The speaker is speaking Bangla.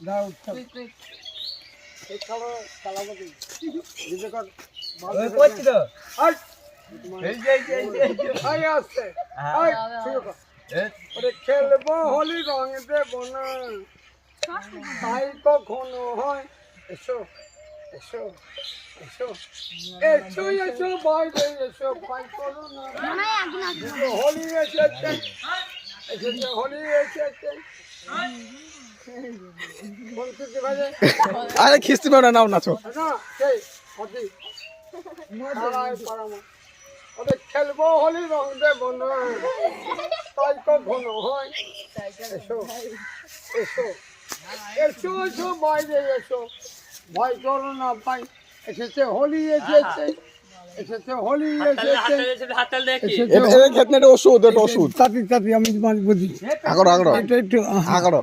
দাও এই খালো চালাবো কি দিতে কর ওই কইছি তো আই এই আই আসছে আই শুরু কর ওরে খেলবো হোলি রং দেব না তাই কখনো হয় এসো এসো এসো এসো এসো বাইরে এসো ভাই করো না হোলি এসেছে এসেছে হোলি এসেছে বলতে বাজে আরে খিস্তি মেরা নাও নাচো না সেই হদি মারাই পারামা ওরে খেলবো হোলি রং দেব না তাই কখনো হয় এসো এসো এসো এসো বাইরে এসো ভয় করো না ভাই এসেছে হোলি এসেছে এসেছে হোলি এসেছে এর ক্ষেত্রে এটা ওষুধ এটা ওষুধ তাতি তাতি আমি বুঝি আগড় আগড় একটু একটু আগড়